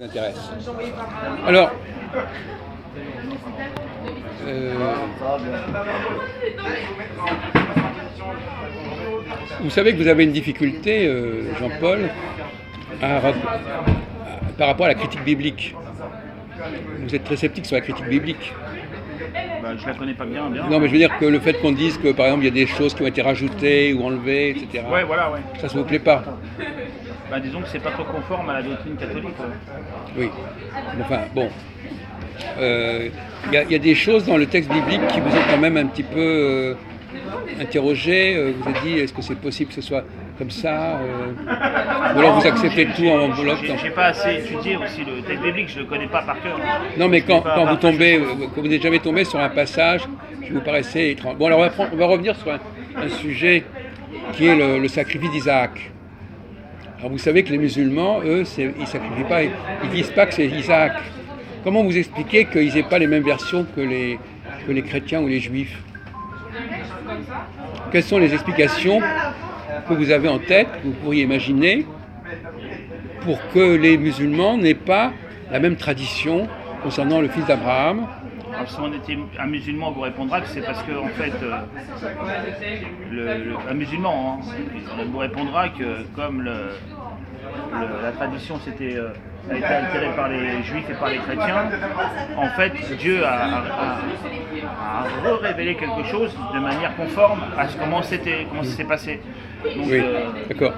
M'intéresse. Alors, vous savez que vous avez une difficulté, Jean-Paul, par rapport à la critique biblique. Vous êtes très sceptique sur la critique biblique. Je la connais pas bien. Non, mais je veux dire que le fait qu'on dise que, par exemple, il y a des choses qui ont été rajoutées ou enlevées, etc. Ouais, voilà, ouais. Ça ne vous plaît pas? Disons que c'est pas trop conforme à la doctrine catholique. Oui. Enfin, bon. Il y a des choses dans le texte biblique qui vous ont quand même un petit peu interrogé. Vous avez dit, est-ce que c'est possible que ce soit comme ça ou alors vous acceptez tout en bloc? J'ai pas assez étudié aussi le texte biblique, je le connais pas par cœur. Non, mais quand vous tombez, quand vous n'êtes jamais tombé sur un passage qui vous paraissait étrange. Bon, alors on va revenir sur un sujet qui est le sacrifice d'Isaac. Alors vous savez que les musulmans, eux, ils sacrifient pas, ils disent pas que c'est Isaac. Comment vous expliquez qu'ils n'aient pas les mêmes versions que les chrétiens ou les juifs? Quelles sont les explications que vous avez en tête, que vous pourriez imaginer, pour que les musulmans n'aient pas la même tradition concernant le fils d'Abraham? Alors, si on était un musulman, on vous répondra que c'est parce que, en fait, un musulman, on vous répondra que comme la tradition a été altérée par les juifs et par les chrétiens, en fait, Dieu a révélé quelque chose de manière conforme à comment ça s'est passé. Donc, oui, d'accord.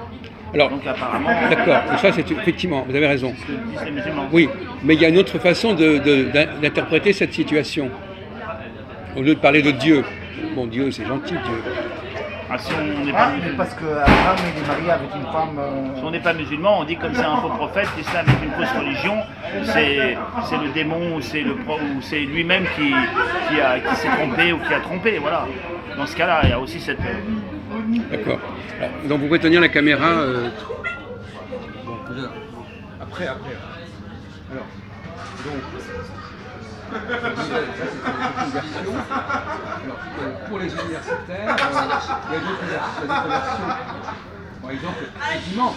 Alors, donc apparemment, d'accord, ça c'est effectivement, vous avez raison. Ce que disent les musulmans. Oui, mais il y a une autre façon d'interpréter cette situation. Au lieu de parler de Dieu. Bon, Dieu, c'est gentil, Dieu. Si on n'est pas musulman, parce qu'Abraham est marié avec une femme. Si on n'est pas musulman, on dit comme c'est un faux prophète, l'islam est une fausse religion, c'est le démon ou c'est lui-même qui s'est trompé ou qui a trompé, voilà. Dans ce cas-là, il y a aussi cette. D'accord. Donc vous pouvez tenir la caméra. Bon, après. Alors, donc, ça c'est une version. Alors, pour les universitaires, il y a d'autres versions. Par exemple, effectivement,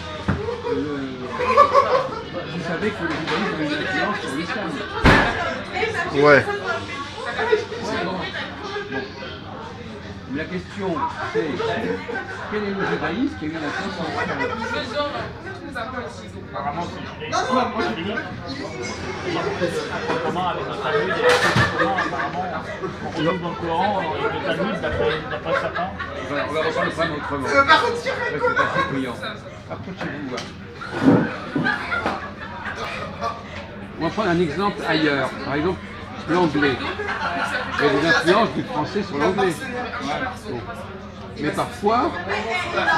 vous savez que le judaïsme a une influence sur l'islam. Ouais. La question, c'est quel est le judaïsme qui a eu une influence sur l'islam? Apparemment, c'est apparemment avec le Talmud et apparemment, on retrouve dans le Coran et le Talmud d'après certains. On va reprendre le problème autrement. C'est assez brillant. Approchez-vous. On va prendre un exemple ailleurs. Par exemple, l'anglais. Il y a des influences du français sur l'anglais. Bon. Mais parfois,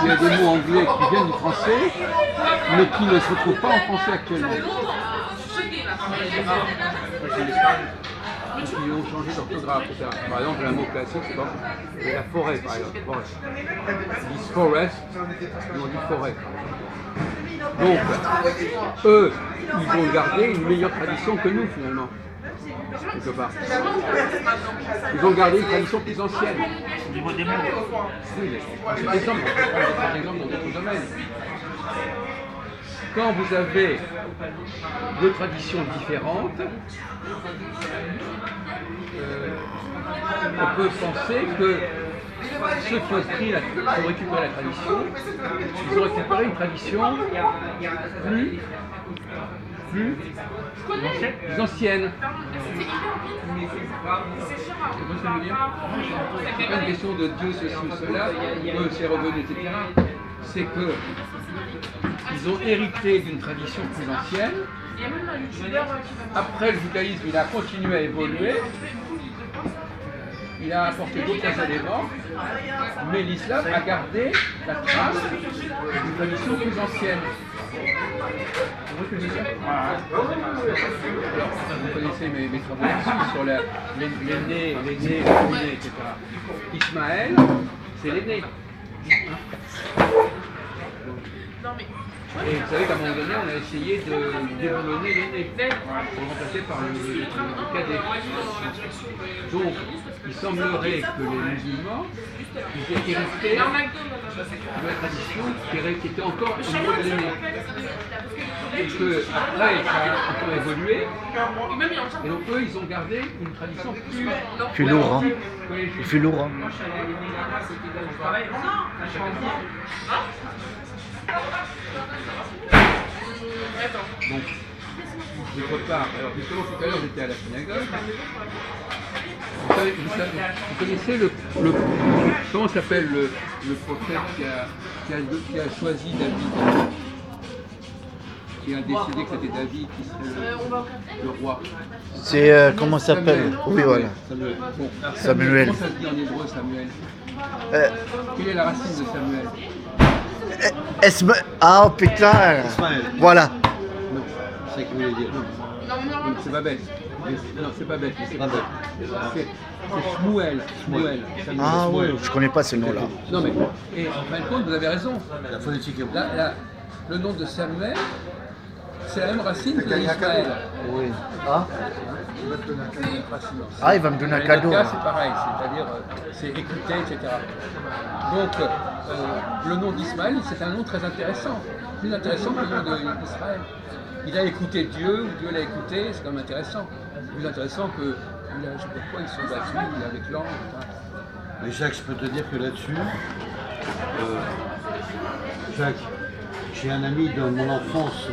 il y a des mots anglais qui viennent du français, mais qui ne se retrouvent pas en français actuellement. Ils ont changé d'orthographe, etc. Par exemple, un mot classique, c'est la forêt, par exemple. Forest. Ils disent forest, ils ont dit forêt. Donc, eux, ils ont gardé une meilleure tradition que nous, finalement. Quelque part. Ils ont gardé une tradition plus ancienne. Au niveau des mots. Oui, c'est des exemples dans d'autres domaines. Quand vous avez deux traditions différentes, on peut penser que ceux qui ont récupéré la tradition, ils ont récupéré une tradition plus ancienne. C'est pas une question de Dieu, ceci ou cela, c'est revenu, etc. C'est que ils ont hérité d'une tradition plus ancienne. Après, le judaïsme, il a continué à évoluer. Il a apporté d'autres éléments, mais l'islam a gardé la trace d'une tradition plus ancienne. Vous connaissez mes travaux là-dessus, sur l'aîné, etc. Ismaël, c'est l'aîné. Et vous savez qu'à un moment donné, on a essayé de déboulonner l'aîné pour le remplacer par le cadet. Donc, il semblerait que les musulmans ils aient hérité de la tradition qui était encore au niveau de l'aîné. Et que après, ça a encore évolué. Et donc, eux, ils ont gardé une tradition Plus lourd, hein. que les Juifs. Plus lourd, hein. Donc, d'autre part, alors justement tout à l'heure j'étais à la synagogue. Vous connaissez comment s'appelle le prophète qui a choisi David, qui a décidé que c'était David qui serait le roi. C'est, comment ça s'appelle? Oui, voilà. Samuel. Bon, Samuel. Comment ça se dit en hébreu, Samuel? Quelle est la racine de Samuel? Ah, oh, putain. Voilà. C'est ce que vous voulez dire. Donc, c'est pas bête. Non, c'est pas bête. C'est Shmuel. Samuel. Ah oui, je connais pas ce nom-là. Non mais, et en fin de compte, vous avez raison. La phonétique est bonne. Le nom de Samuel, c'est la même racine que Ismaël. Oui. Ah, il va me donner un cadeau. Là, c'est pareil, c'est-à-dire, c'est écouter, etc. Donc, le nom d'Ismaël, c'est un nom très intéressant. Plus intéressant que le nom d'Israël. Il a écouté Dieu, ou Dieu l'a écouté, c'est quand même intéressant. Plus intéressant que, je ne sais pas pourquoi ils sont battus, il est avec l'ange. Mais Jacques, je peux te dire que là-dessus, Jacques, j'ai un ami de mon enfance,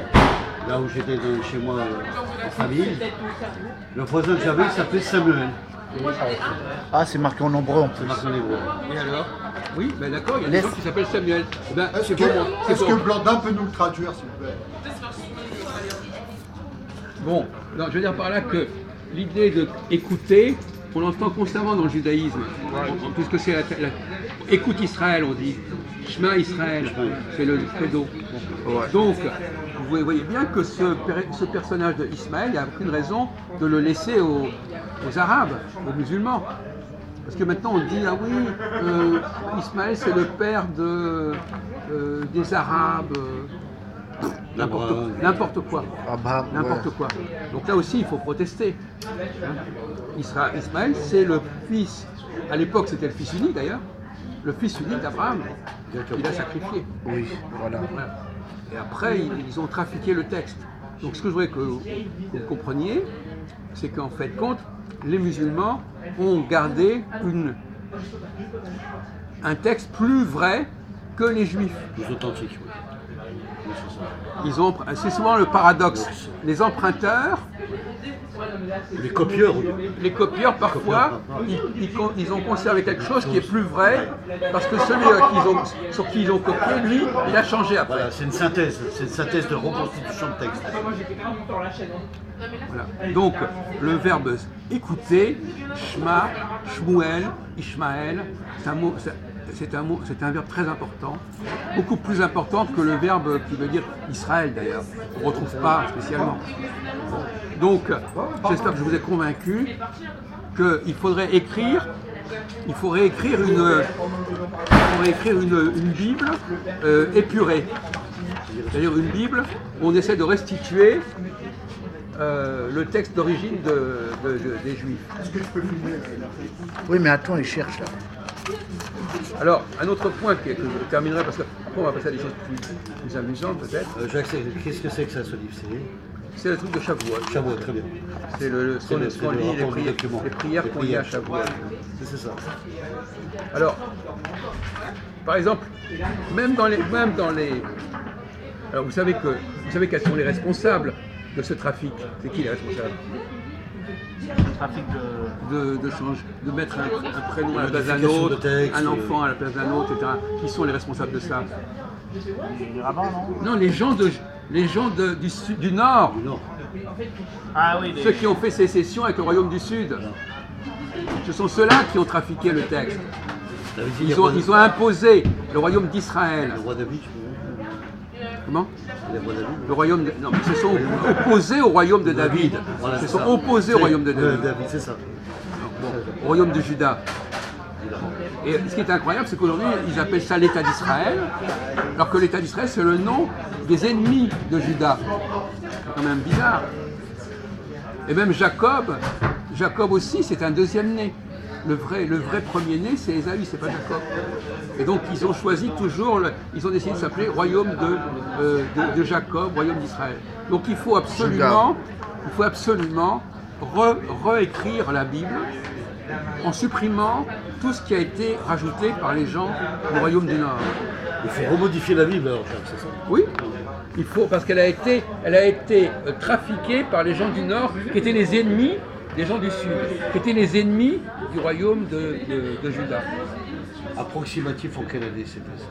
là où j'étais chez moi en famille. Le voisin que j'avais, il s'appelait Samuel. Ah, c'est marqué en nombreux en plus. C'est marqué en hébreu. Et alors? Oui, ben d'accord, il y a des gens qui s'appellent Samuel. Eh ben, Est-ce c'est pour moi. que Blandin peut nous le traduire, s'il vous plaît? Bon, non, je veux dire par là que l'idée d'écouter, on l'entend constamment dans le judaïsme, puisque c'est écoute Israël, on dit, Shema Israël, c'est le credo. Donc, vous voyez bien que ce personnage de Ismaël, il n'y a aucune raison de le laisser aux Arabes, aux musulmans. Parce que maintenant on dit, ah oui, Ismaël c'est le père des Arabes. N'importe quoi. Ah bah, N'importe ouais. quoi. Donc là aussi, il faut protester. Ismaël, c'est le fils, à l'époque c'était le fils unique d'ailleurs, le fils unique d'Abraham. Il a sacrifié. Oui, voilà. Voilà. Et après, ils ont trafiqué le texte. Donc ce que je voudrais que vous compreniez, c'est qu'en fait, compte, les musulmans ont gardé un texte plus vrai que les juifs. Plus authentique, oui. C'est souvent le paradoxe. Les emprunteurs, Les copieurs, oui. les copieurs parfois, ils ont conservé quelque chose qui est plus vrai, parce que celui sur qui ils ont copié, lui, il a changé après. Voilà, c'est une synthèse de reconstitution de texte. Voilà. Donc, le verbe écouter, Shema, Shmuel, Ishmael, c'est un verbe très important, beaucoup plus important que le verbe qui veut dire Israël d'ailleurs, qu'on ne retrouve pas spécialement. Donc, j'espère que je vous ai convaincu qu'il faudrait écrire une Bible épurée. C'est-à-dire une Bible où on essaie de restituer le texte d'origine des Juifs. Est-ce que je peux filmer Oui, mais attends, il cherche là. Alors, un autre point que je terminerai, parce qu'après on va passer à des choses plus amusantes peut-être, Jacques, qu'est-ce que c'est que ça, ce livre? c'est le truc de Shavuot. Shavuot, très bien. C'est ce qu'on lit, les prières qu'on lit à Shavuot. C'est ça. Alors, par exemple, même dans les... Alors vous savez quels sont les responsables de ce trafic. C'est qui les responsables? Trafic de mettre un prénom à la place d'un Modification autre, de texte, un enfant à la place d'un autre, etc. Qui sont les responsables de ça? les rabbins, non? Non, les gens du Nord. Non. Ah oui, Ceux qui ont fait sécession avec le royaume du Sud. Ce sont ceux-là qui ont trafiqué le texte. Ils ont imposé le royaume d'Israël. Le roi David, je peux... Comment? Le roi David. Le royaume non, ils se sont opposés au royaume de David. Voilà, Ils se c'est sont ça. opposés au royaume de David. David, c'est ça. Bon, au royaume de Juda. Et ce qui est incroyable, c'est qu'aujourd'hui, ils appellent ça l'État d'Israël, alors que l'État d'Israël, c'est le nom des ennemis de Juda. C'est quand même bizarre. Et même Jacob aussi, c'est un deuxième né. Le vrai premier-né, c'est Ésaü, c'est pas Jacob. Et donc ils ont choisi toujours, ils ont décidé de s'appeler royaume de Jacob, royaume d'Israël. Donc il faut absolument réécrire la Bible en supprimant tout ce qui a été rajouté par les gens du royaume du Nord. Il faut remodifier la Bible alors, c'est ça? Oui, il faut, parce qu'elle a été trafiquée par les gens du Nord qui étaient les ennemis des gens du Sud, qui étaient les ennemis du royaume de Juda. Approximatif en quelle année c'était ça?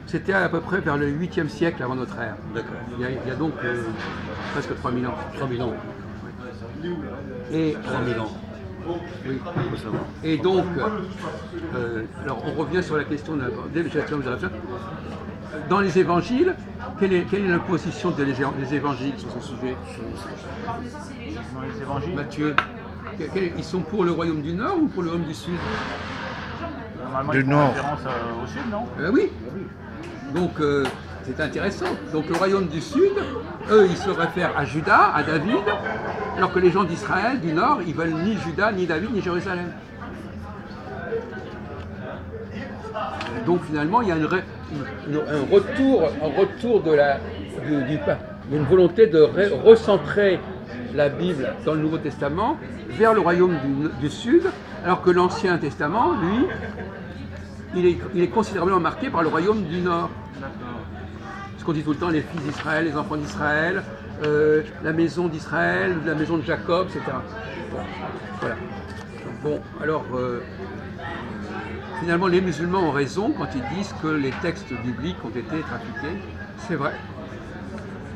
C'était à peu près vers le 8e siècle avant notre ère. D'accord. Il y a donc presque 3000 ans. 3000 ans. Et, 3000 ans. oui. Faut savoir. Et donc, alors on revient sur la question de la dans les évangiles, quelle est la position des évangiles sur ce sujet? Dans les évangiles, Matthieu, ils sont pour le royaume du Nord ou pour le royaume du Sud? normalement, Du ils font Nord. référence au sud, non? Oui. Donc c'est intéressant. Donc le royaume du Sud, eux, ils se réfèrent à Juda, à David, alors que les gens d'Israël, du Nord, ils veulent ni Juda, ni David, ni Jérusalem. Donc finalement, il y a un retour de il y a une volonté de recentrer la Bible dans le Nouveau Testament vers le royaume du Sud, alors que l'Ancien Testament, lui, il est considérablement marqué par le royaume du Nord. Ce qu'on dit tout le temps, les fils d'Israël, les enfants d'Israël, la maison d'Israël, la maison de Jacob, etc. Bon, voilà. Bon, alors, finalement, les musulmans ont raison quand ils disent que les textes bibliques ont été trafiqués. C'est vrai.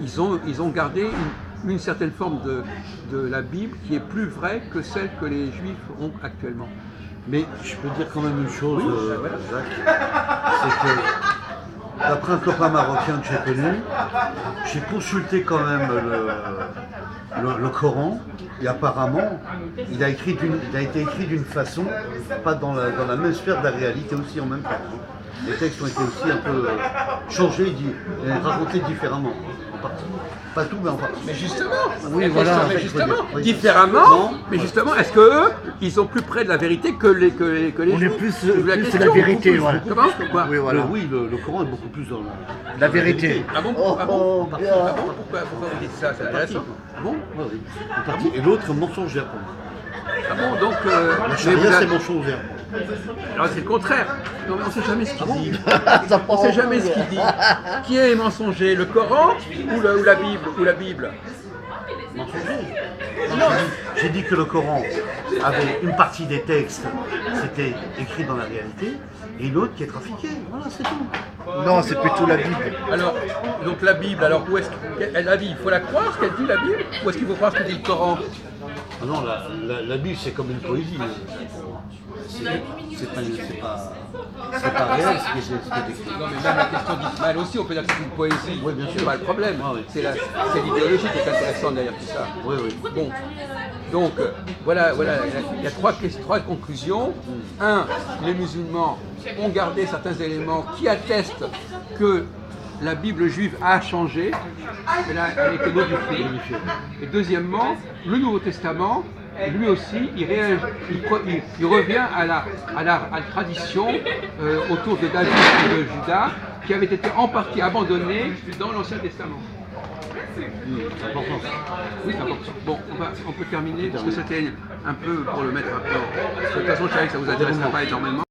Ils ont gardé une certaine forme de la Bible qui est plus vraie que celle que les Juifs ont actuellement. Mais je peux dire quand même une chose, voilà. Jacques, c'est que d'après un copain marocain que j'ai connu, j'ai consulté quand même le Coran et apparemment il a été écrit d'une façon, pas dans la même sphère de la réalité aussi en même temps. Les textes ont été aussi un peu changés et racontés différemment. En partie. Pas tout, mais en partie. Mais justement, Oui, voilà, mais je justement, veux dire, oui. différemment, Non, mais ouais. justement, est-ce que eux, ils sont plus près de la vérité que les On est Juifs? plus C'est la c'est question. la vérité, Beaucoup voilà. plus, Comment? Quoi? Oui, voilà. Oui, le Coran est beaucoup plus dans La vérité. Ah bon? Oh, Ah bon? oh, Ah bien. bon? Pourquoi vous dites ça? C'est intéressant. Ah bon? Ouais, oui, en partie. Et l'autre mensongère pour moi. Ah bon? Donc, La mais charia, vous c'est avez- mensongère. alors c'est le contraire. Non, mais on ne sait jamais ce qu'il dit. Ça On part ne en sait jamais ce couille. qu'il dit. Qui est mensonger? Le Coran ou la Bible? Mensonger. Non, j'ai dit que le Coran avait une partie des textes, c'était écrit dans la réalité, et une autre qui est trafiquée. Voilà, c'est tout. Non, c'est plutôt la Bible. Alors, donc la Bible, alors où est-ce qu'elle a dit? Il faut la croire, ce qu'elle dit, la Bible? Ou est-ce qu'il faut croire ce que dit le Coran? Ah non, la Bible, c'est comme une poésie. C'est pas réel ce qui est écrit. Non, mais même la question d'Ismaël aussi, on peut dire que c'est une poésie. Oui, bien sûr. C'est pas le problème. Ah oui. C'est l'idéologie qui est intéressante derrière tout ça. Oui, oui. Bon, donc voilà, il y a trois conclusions. Un, les musulmans ont gardé certains éléments qui attestent que la Bible juive a changé, elle a été modifiée. Et deuxièmement, le Nouveau Testament, lui aussi, il revient à la tradition autour de David et de Juda, qui avait été en partie abandonnée dans l'Ancien Testament. C'est important ça. Oui, c'est important. Bon, on peut terminer, parce que c'était un peu pour le mettre un peu. De toute façon, je savais que ça vous intéresserait pas énormément.